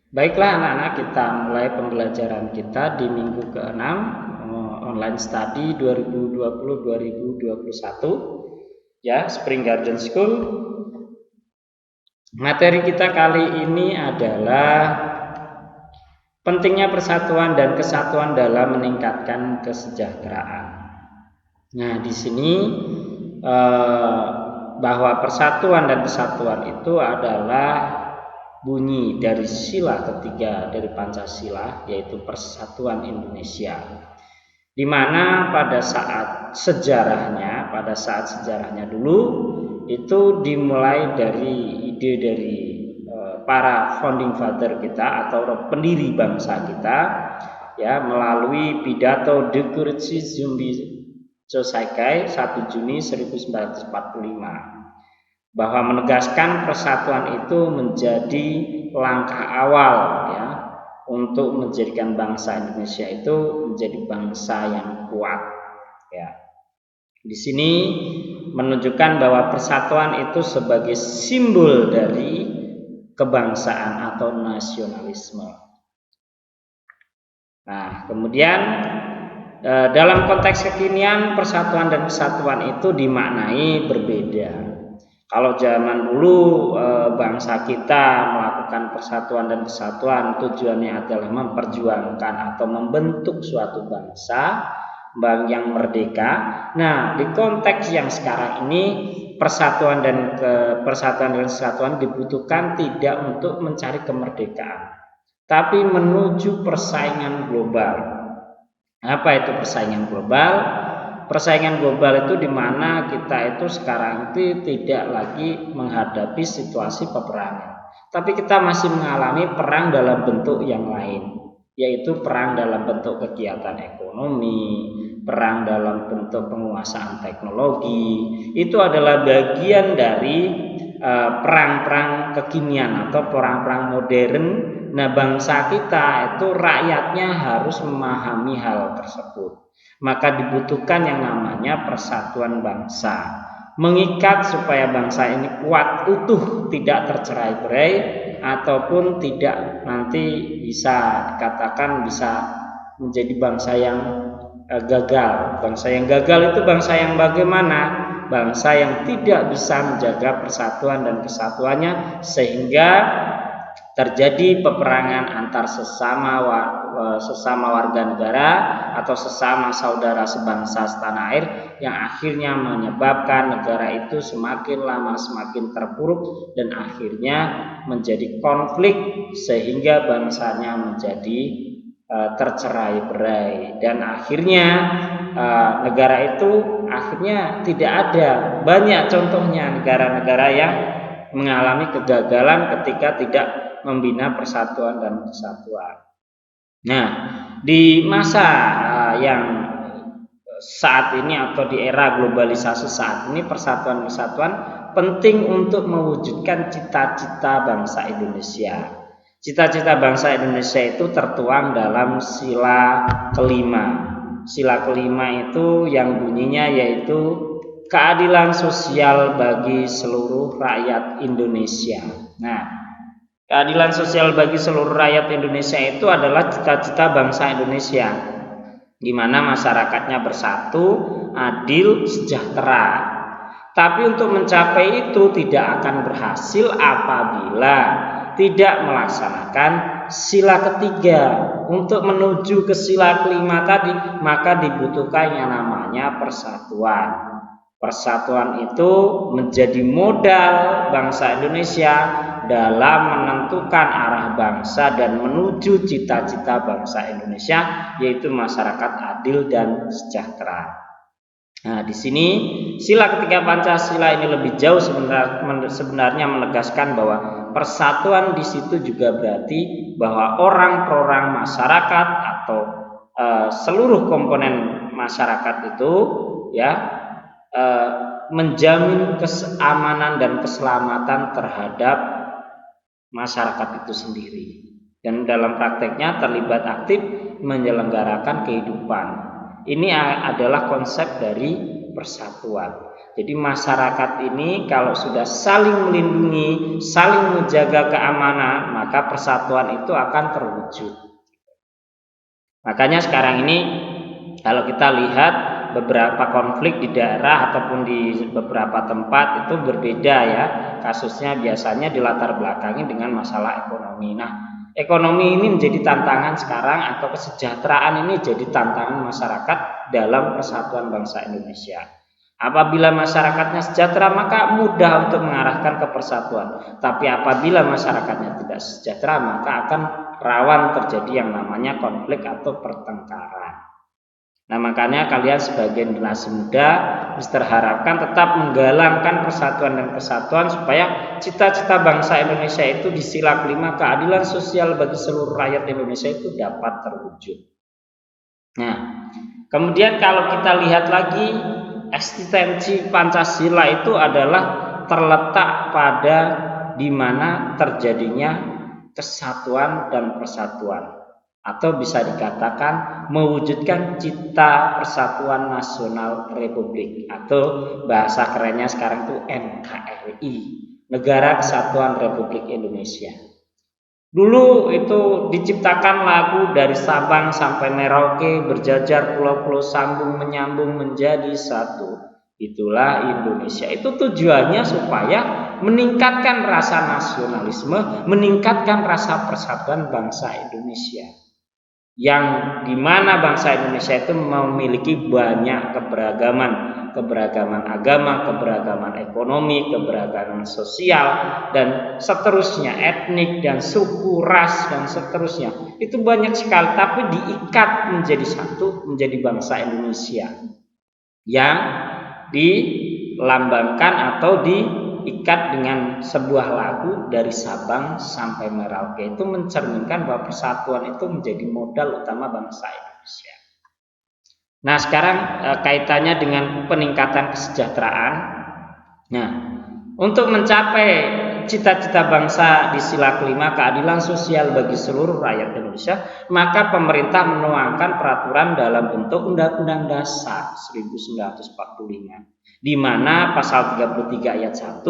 Baiklah anak-anak, kita mulai pembelajaran kita di minggu ke-6 online study 2020-2021 ya, Spring Garden School. Materi kita kali ini adalah pentingnya persatuan dan kesatuan dalam meningkatkan kesejahteraan. Nah, di sini bahwa persatuan dan kesatuan itu adalah bunyi dari sila ketiga dari Pancasila, yaitu Persatuan Indonesia, di mana pada saat sejarahnya dulu itu dimulai dari ide dari para founding father kita atau pendiri bangsa kita, ya, melalui pidato Dekurci Zumbi Josaikai 1 Juni 1945, bahwa menegaskan persatuan itu menjadi langkah awal, ya, untuk menjadikan bangsa Indonesia itu menjadi bangsa yang kuat, ya. Di sini menunjukkan bahwa persatuan itu sebagai simbol dari kebangsaan atau nasionalisme. Nah, kemudian dalam konteks kekinian persatuan dan kesatuan itu dimaknai berbeda. Kalau zaman dulu bangsa kita melakukan persatuan dan kesatuan tujuannya adalah memperjuangkan atau membentuk suatu bangsa yang merdeka. Nah, di konteks yang sekarang ini persatuan dan kesatuan dibutuhkan tidak untuk mencari kemerdekaan, tapi menuju persaingan global. Apa itu persaingan global? Persaingan global itu di mana kita itu sekarang itu tidak lagi menghadapi situasi peperangan, tapi kita masih mengalami perang dalam bentuk yang lain, yaitu perang dalam bentuk kegiatan ekonomi, perang dalam bentuk penguasaan teknologi. Itu adalah bagian dari perang-perang kekinian atau perang-perang modern. Nah, bangsa kita itu rakyatnya harus memahami hal tersebut. Maka dibutuhkan yang namanya persatuan bangsa, mengikat supaya bangsa ini kuat, utuh, tidak tercerai-berai ataupun tidak nanti bisa dikatakan bisa menjadi bangsa yang gagal. Bangsa yang gagal itu bangsa yang bagaimana? Bangsa yang tidak bisa menjaga persatuan dan kesatuannya sehingga terjadi peperangan antar sesama warga negara atau sesama saudara sebangsa setanah air, yang akhirnya menyebabkan negara itu semakin lama semakin terpuruk dan akhirnya menjadi konflik sehingga bangsanya menjadi tercerai-berai, dan akhirnya negara itu akhirnya tidak ada. Banyak contohnya negara-negara yang mengalami kegagalan ketika tidak membina persatuan dan kesatuan. Nah, di masa yang saat ini atau di era globalisasi saat ini, persatuan kesatuan penting untuk mewujudkan cita-cita bangsa Indonesia. Cita-cita bangsa Indonesia itu tertuang dalam sila kelima. Sila kelima itu yang bunyinya yaitu keadilan sosial bagi seluruh rakyat Indonesia. Nah, keadilan sosial bagi seluruh rakyat Indonesia itu adalah cita-cita bangsa Indonesia, di mana masyarakatnya bersatu, adil, sejahtera. Tapi untuk mencapai itu tidak akan berhasil apabila tidak melaksanakan sila ketiga. Untuk menuju ke sila kelima tadi, maka dibutuhkan yang namanya persatuan. Persatuan itu menjadi modal bangsa Indonesia dalam menentukan arah bangsa dan menuju cita-cita bangsa Indonesia, yaitu masyarakat adil dan sejahtera. Nah, di sini sila ketiga Pancasila ini lebih jauh sebenarnya menegaskan bahwa persatuan di situ juga berarti bahwa orang per orang masyarakat atau seluruh komponen masyarakat itu, ya, menjamin keamanan dan keselamatan terhadap masyarakat itu sendiri, dan dalam prakteknya terlibat aktif menyelenggarakan kehidupan. Ini adalah konsep dari persatuan. Jadi masyarakat ini kalau sudah saling melindungi, saling menjaga keamanan, maka persatuan itu akan terwujud. Makanya sekarang ini kalau kita lihat beberapa konflik di daerah ataupun di beberapa tempat itu berbeda ya. Kasusnya biasanya dilatar belakangi dengan masalah ekonomi. Nah, ekonomi ini menjadi tantangan sekarang atau kesejahteraan ini jadi tantangan masyarakat dalam persatuan bangsa Indonesia. Apabila masyarakatnya sejahtera maka mudah untuk mengarahkan ke persatuan. Tapi apabila masyarakatnya tidak sejahtera maka akan rawan terjadi yang namanya konflik atau pertengkaran. Nah, makanya kalian sebagai generasi muda harapkan tetap menggalangkan persatuan dan kesatuan supaya cita-cita bangsa Indonesia itu di sila kelima keadilan sosial bagi seluruh rakyat Indonesia itu dapat terwujud. Nah, kemudian kalau kita lihat lagi eksistensi Pancasila itu adalah terletak pada di mana terjadinya kesatuan dan persatuan. Atau bisa dikatakan mewujudkan cita persatuan nasional republik atau bahasa kerennya sekarang itu NKRI, Negara Kesatuan Republik Indonesia. Dulu itu diciptakan lagu dari Sabang sampai Merauke, berjajar pulau-pulau sambung menyambung menjadi satu. Itulah Indonesia. Itu tujuannya supaya meningkatkan rasa nasionalisme, meningkatkan rasa persatuan bangsa Indonesia. Yang dimana bangsa Indonesia itu memiliki banyak keberagaman agama, keberagaman ekonomi, keberagaman sosial, dan seterusnya, etnik dan suku, ras dan seterusnya. Itu banyak sekali, tapi diikat menjadi satu, menjadi bangsa Indonesia yang dilambangkan atau diikat dengan sebuah lagu dari Sabang sampai Merauke. Itu mencerminkan bahwa persatuan itu menjadi modal utama bangsa Indonesia. Nah, sekarang kaitannya dengan peningkatan kesejahteraan. Nah, untuk mencapai cita-cita bangsa di sila kelima keadilan sosial bagi seluruh rakyat Indonesia, maka pemerintah menuangkan peraturan dalam bentuk Undang-Undang Dasar 1945. Di mana pasal 33 ayat 1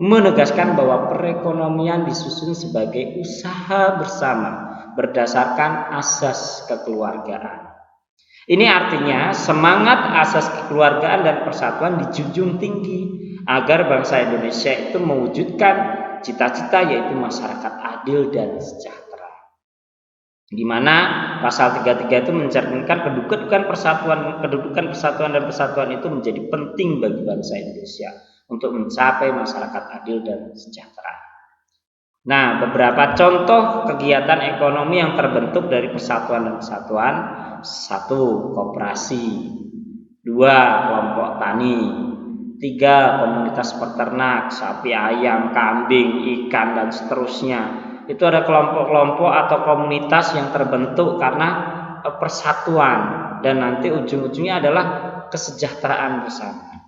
menegaskan bahwa perekonomian disusun sebagai usaha bersama berdasarkan asas kekeluargaan. Ini artinya semangat asas kekeluargaan dan persatuan dijunjung tinggi agar bangsa Indonesia itu mewujudkan cita-cita yaitu masyarakat adil dan sejahtera. Di mana pasal 33 itu mencerminkan kedudukan persatuan dan persatuan itu menjadi penting bagi bangsa Indonesia untuk mencapai masyarakat adil dan sejahtera. Nah, beberapa contoh kegiatan ekonomi yang terbentuk dari persatuan dan kesatuan: 1. Koperasi, 2. Kelompok tani, 3. Komunitas peternak, sapi, ayam, kambing, ikan, dan seterusnya. Itu ada kelompok-kelompok atau komunitas yang terbentuk karena persatuan dan nanti ujung-ujungnya adalah kesejahteraan bersama.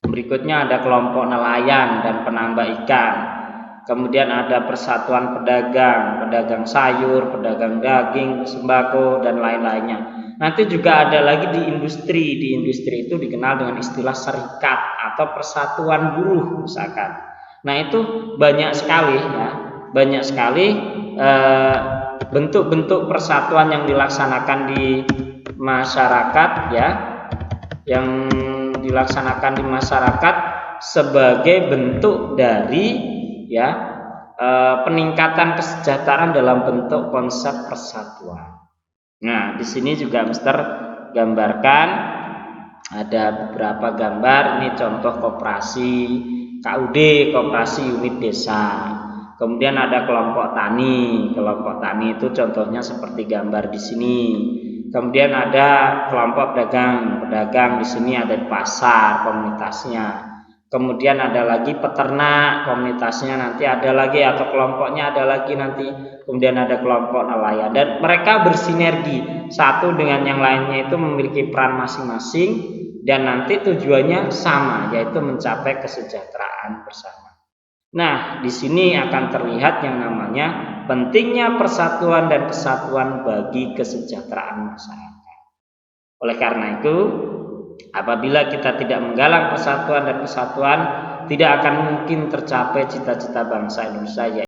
Berikutnya ada kelompok nelayan dan penambak ikan. Kemudian ada persatuan pedagang sayur, pedagang daging, sembako, dan lain-lainnya. Nanti juga ada lagi di industri. Di industri itu dikenal dengan istilah serikat atau persatuan buruh misalkan. Nah, itu banyak sekali ya. Banyak sekali bentuk-bentuk persatuan yang dilaksanakan di masyarakat ya, yang dilaksanakan di masyarakat sebagai bentuk dari ya peningkatan kesejahteraan dalam bentuk konsep persatuan. Nah, di sini juga Mister gambarkan ada beberapa gambar. Ini contoh koperasi KUD, koperasi unit desa. Kemudian ada kelompok tani. Kelompok tani itu contohnya seperti gambar di sini. Kemudian ada kelompok pedagang di sini ada di pasar komunitasnya. Kemudian ada lagi peternak komunitasnya, nanti ada lagi atau kelompoknya ada lagi nanti. Kemudian ada kelompok nelayan dan mereka bersinergi satu dengan yang lainnya, itu memiliki peran masing-masing dan nanti tujuannya sama, yaitu mencapai kesejahteraan bersama. Nah, di sini akan terlihat yang namanya pentingnya persatuan dan kesatuan bagi kesejahteraan masyarakat. Oleh karena itu, Apabila kita tidak menggalang persatuan dan kesatuan, tidak akan mungkin tercapai cita-cita bangsa Indonesia,